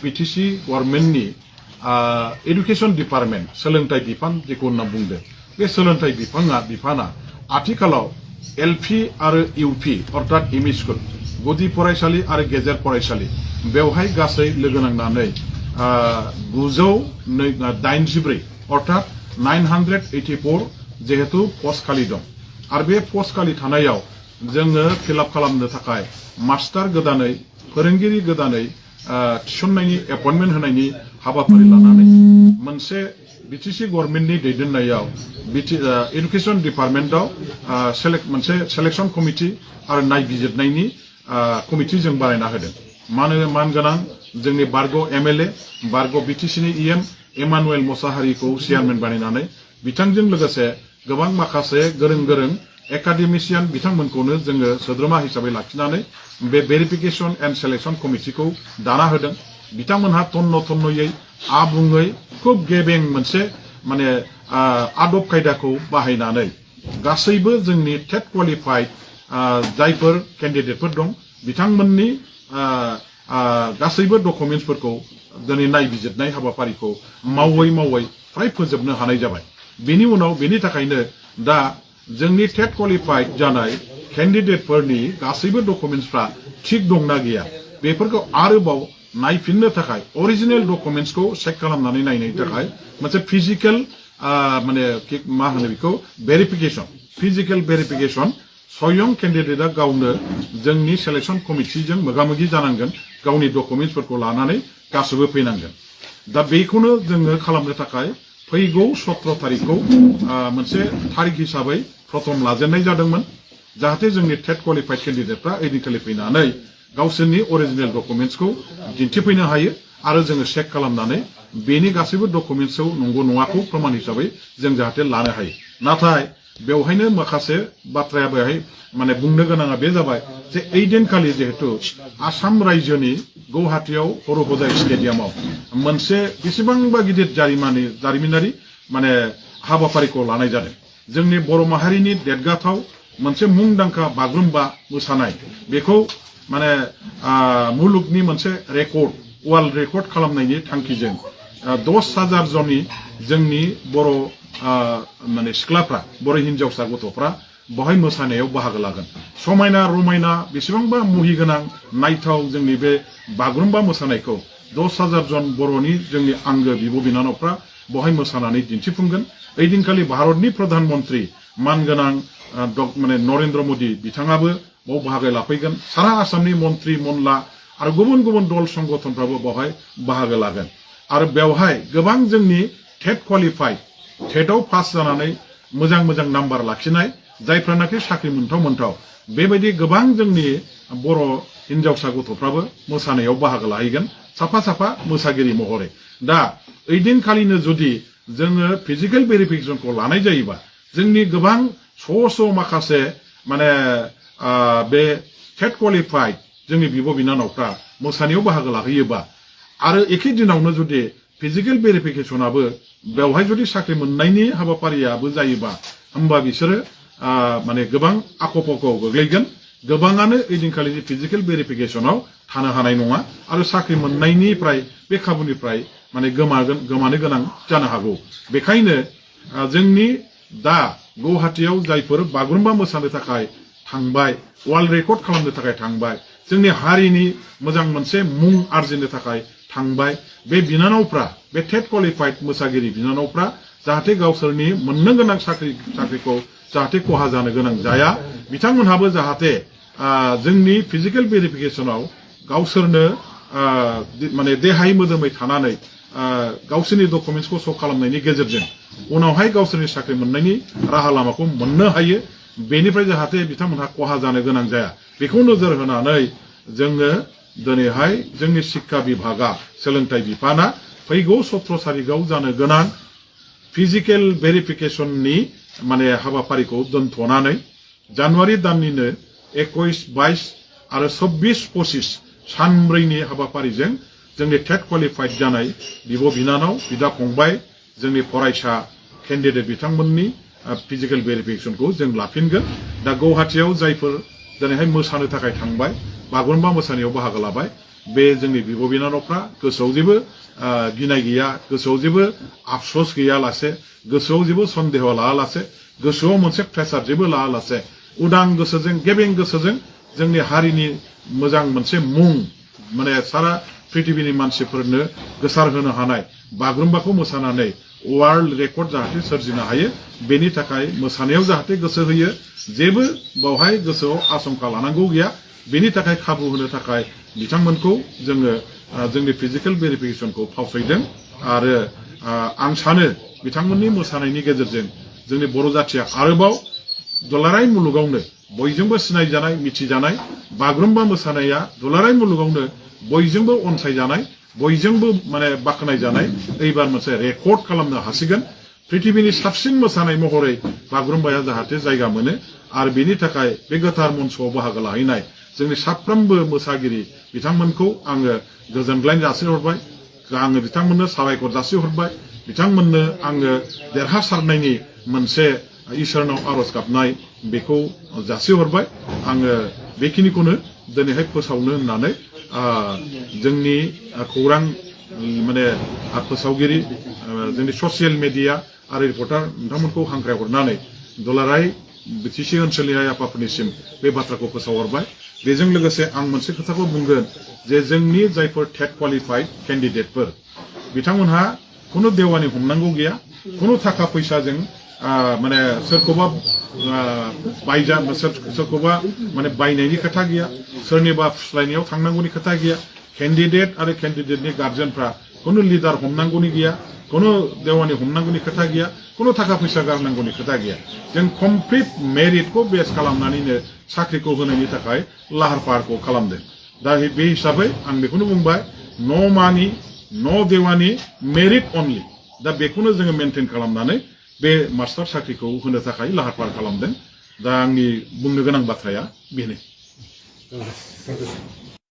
BTC गभर्नमेन्टनि education department सोलोंथाइ बिफान जेखौ होनना बुंदों बे सोलोंथाइ बिफाना आथिखालाव एलपि आरो इउपि अर्थात एमइ स्कुल गुदि फरायसालि आरो गेजेर फरायसालि बेवहाय गासै लोगो नांनानै 984 अर्थात 984 जेहेतु पस्ट खालि दं आरो बे पस्ट खालि थानायाव जोङो फिलआप खालामनो थाखाय मास्टार गोदानै फोरोंगिरि गोदानै थिसननायनि एपइन्टमेन्ट होनायनि हाबाफारि लानानै मोनसे बिटिसि गभर्नमेन्टनि दैदेननायाव एडुकेशन डिपार्टमेन्टआव मोनसे सिलेक्शन कमिटि आरो नायबिजिरनायनि कमिटि जों बानायना होदों मानगोनां जोंनि बारग एमएलए बारग बिटिसिनि इएम इमानुएल मोसाहारिखौ चेयारमेन बानायनानै बिथांजों लोगोसे गोबां माखासे गोरों एकाडेमिशियान बिथांमोनखौनो जोङो सोद्रोमा हिसाबै लाखिनानै बे भेरिफिकेशन एन्ड सिलेक्शन कमिटिखौ दाना होदों बिथांमोनहा तन्न'यै आबुङै खुब गेबें मोनसे माने आदब खायदाखौ बाहायनानै गासैबो जोंनि टेट क्वालिफाइड जायफोर केन्डिडेटफोर दं बिथांमोननि गासैबो डकुमेन्ट्सफोरखौ दिनै नायबिजिरनाय हाबाफारिखौ मावै फ्राय फोजोबनो हानाय जाबाय बेनि उनाव बेनि थाखायनो दा जोंनि टेट क्वालिफाइड जानाय केन्डिडेटफोरनि गासैबो डकुमेन्ट्सफ्रा थिग दंना गैया बेफोरखौ आरोबाव नायफिननो थाखाय अरिजिनेल डकुमेन्ट्सखौ चेक खालामनानै नायनायनि थाखाय मोनसे फिजिकेल माने मा होनो बेखौ भेरिफिकेशन फिजिकेल भेरिफिकेशन स्वयं केन्डिडेटआ गावनो जोंनि सिलेक्शन कमिटिजों मोगामोगि जानांगोन गावनि डकुमेन्ट्सफोरखौ लानानै गासैबो फैनांगोन दा बेखौनो जोङो खालामनो थाखाय फैगौ 17 तारिखखौ मोनसे तारिख हिसाबै प्रथम लाजेननाय जादोंमोन जाहाथे जोंनि टेट क्वालिफाइड केन्डिडेटफ्रा ओइदिनखालि फैनानै गावसोरनि अरिजिनेल डकुमेन्ट्सखौ दिन्थिफैनो हायो आरो जोङो चेक खालामनानै बेनि गासैबो डकुमेन्ट्सखौ नंगौ नङाखौ प्रमाण हिसाबै जों जाहाथे लानो हायो नाथाय बेवहायनो माखासे बाथ्राया बेवहाय माने बुंनो गोनाङा बे जाबाय जे ओइदिनखालि जिहेतु आसाम रायजोनि गुवाहाटीयाव हरुहजाय स्टेडियामाव मोनसे बेसेबांबा गिदिर जारिमिनारि माने हाबाफारिखौ लानाय जादों जोंनि बर' माहारिनि देरगाथाव मोनसे मुंदांखा बागुरुम्बा मोसानाय बेखौ माने मुलुगनि मोनसे रेकर्ड वर्ल्ड रेकर्ड खालामनायनि थांखिजों 10,000 जननि जोंनि बर' माने सिख्लाफ्रा बर' हिनजावसा गथ'फ्रा बहाय मोसानायाव बाहागो लागोन समायना रमायना बेसेबांबा मुहिगोनां नायथाव जोंनि बे बागुरुम्बा मोसानायखौ 10,000 जन बर'नि जोंनि आंगो बिब' बिनानावफ्रा बहाय मोसानानै दिन्थिफुंगोन ओइदिनखालि भारतनि प्रधान मन्त्रि मानगोनां माने नरेन्द्र मोदी बिथाङाबो बाव बाहागो लाफैगोन सारा आसामनि मन्त्रि मनला आरो गुबुन दल संगठनफ्राबो बहाय बाहागो लागोन आरो बेवहाय गोबां जोंनि टेट क्वालिफाइड टेटआव पास जानानै मोजां नाम्बार लाखिनाय जायफ्रानाखि साख्रि मोनथाव बेबायदि गोबां जोंनि बर' हिनजावसा गथ'फ्राबो मोसानायाव बाहागो लाहैगोन साफा मोसागिरि महरै दा ओइदिनखालिनो जुदि जोङो फिजिकेल भेरिफिकेशनखौ लानाय जायोबा जोंनि गोबां माखासे माने बे टेट क्वालिफाइड जोंनि बिब' बिनानावफ्रा मोसानायाव बाहागो लाहैयोबा आरो एखे दिनावनो जुदि फिजिकेल भेरिफिकेशनाबो बेवहाय जुदि साख्रि मोननायनि हाबाफारियाबो जायोबा होमबा बिसोरो माने गोबां आख'-फाख'आव गोग्लैगोन गोबाङानो ओइदिनखालि फिजिकेल भेरिफिकेशनाव थानो हानाय नङा आरो साख्रि मोननायनिफ्राय बे खाबुनिफ्राय माने गोमानो गोनां जानो हागौ बेखायनो जोंनि दा गुवाहाटीयाव जायफोर बागुरुम्बा मोसानो थाखाय थांबाय वर्ल्ड रेकर्ड खालामनो थाखाय थांबाय जोंनि हारिनि मोजां मोनसे मुं आर्जिनो थाखाय थांबाय बे बिनानावफ्रा बे टेट क्वालिफाइड मोसागिरि बिनानावफ्रा जाहाथे गावसोरनि मोननो गोनां साख्रिखौ जाहाथे खहा जानो गोनां जाया बिथांमोनहाबो जाहाथे जोंनि फिजिकेल भेरिफिकेशनाव गावसोरनो माने देहाय मोदोमै थानानै गावसोरनि डकुमेन्ट्सखौ श' खालामनायनि गेजेरजों उनावहाय गावसोरनि साख्रि मोननायनि राहा लामाखौ मोननो हायो बेनिफ्राय जाहाथे बिथांमोनहा खहा जानो गोनां जाया बेखौ नोजोर होनानै जोङो दिनैहाय जोंनि शिक्षा बिभागा सोलोंथाइ बिफाना फैगौ 17 तारिखआव जानो गोनां फिजिकेल भेरिफिकेशननि माने हाबाफारिखौ दोनथ'नानै जानुवारि दाननिनो 21, 22 आरो 24, 25 सानब्रैनि हाबाफारिजों जोंनि टेट क्वालिफाइड जानाय बिब' बिनानाव बिदा फंबाय जोंनि फरायसा केन्डिडेट बिथांमोननि फिजिकेल भेरिफिकेशनखौ जों लाफिनगोन दा गुवाहाटीयाव जायफोर दिनैहाय मोसानो थाखाय थांबाय बागुरुम्बा मोसानायाव बाहागो लाबाय बे जोंनि बिब' बिनानावफ्रा गोसोआव जेबो गिनाय गैया, गोसोआव जेबो आफसोस गैयालासे, गोसोआव जेबो सन्देह लायालासे, गोसोआव मोनसे प्रेसार जेबो लायालासे उदां गोसोजों गेबें गोसोजों जोंनि हारिनि मोजां मोनसे मुं माने सारा पृथिबीनि मानसिफोरनो गोसार होनो हानाय बागुरुम्बाखौ मोसानानै वर्ल्ड रेकर्ड जाहाथे सोरजिनो हायो बेनि थाखाय मोसानायाव जाहाथे गोसो होयो, जेबो बावहाय गोसोआव आशंका लानांगौ गैया। बेनि थाखाय खाबु होनो थाखाय बिथांमोनखौ जोङो जोंनि फिजिकेल भेरिफिकेसनखौ फावसयदों आरो आं सानो बिथांमोननि मोसानायनि गेजेरजों जोंनि बर' जाथिया आरोबाव दुलाराय मुलुगावनो बयजोंबो सिनायजानाय मिथिजानाय बागुरुम्बा मोसानाया दुलाराय मुलुगावनो बयजोंबो अनसायजानाय, बयजोंबो माने बाख्नायजानाय एबार मोनसे रेकर्ड खालामनो हासिगोन। पृथिबीनि साबसिन मोसानाय महरै बागुरुम्बाया जाहाथे जायगा मोनो आरो बेनि थाखाय बे गोथार मन्चआव बाहागो लाहैनाय जोंनि साफ्रोमबो मोसागिरि बिथांमोनखौ आङो गोजोनग्लाय जासिहरबाय, आङो बिथांमोननो साबायखर जासिहरबाय, बिथांमोननो आङो देरहासारनायनि मोनसे इसोरनाव आरज गाबनाय बेखौ जासिहरबाय। आङो बेखिनिखौनो दिनैहाय फोसावनो होननानै जोंनि खौरां माने फोसावगिरि जोंनि ससियेल मिडिया आरो रिपर्टार नोंथांमोनखौ हांख्रायहरनानै दुलाराय बिटिसि ओनसोलनि आइ आफाफोरनिसिम बे बाथ्राखौ फोसावहरबाय। बेजों लोगोसे आं मोनसे खोथाखौ बुंगोन जे जोंनि जायफोर टेट क्वालिफाइड केन्डिडेटफोर बिथांमोनहा खुनु देवानि हमनांगौ गैया, खुनु थाखा फैसाजों माने सोरखौबा सोरखौबा माने बायनायनि खोथा गैया, सोरनिबा फुस्लायनायाव थांनांगौनि खोथा गैया। केन्डिडेट आरो केन्डिडेटनि गार्जेनफ्रा खुनु लिडार हमनांगौनि गैया, खुनु देवानि हमनांगौनि खोथा गैया, खुनु थाखा फैसा गारनांगौनि खोथा गैया। जों कमप्लिट मेरिटखौ बेस खालामनानैनो साख्रिखौ होनायनि थाखाय लाहार फाहारखौ खालामदों। दा बे हिसाबै आं बेखौनो बुंबाय, नो मानि नो देवानि मेरिट अनलि। दा बेखौनो जोङो मेनटेन खालामनानै बे मास्टार साख्रिखौ होनो थाखाय लाहार फाहार खालामदों। दा आंनि बुंनो गोनां बाथ्राया बेनो।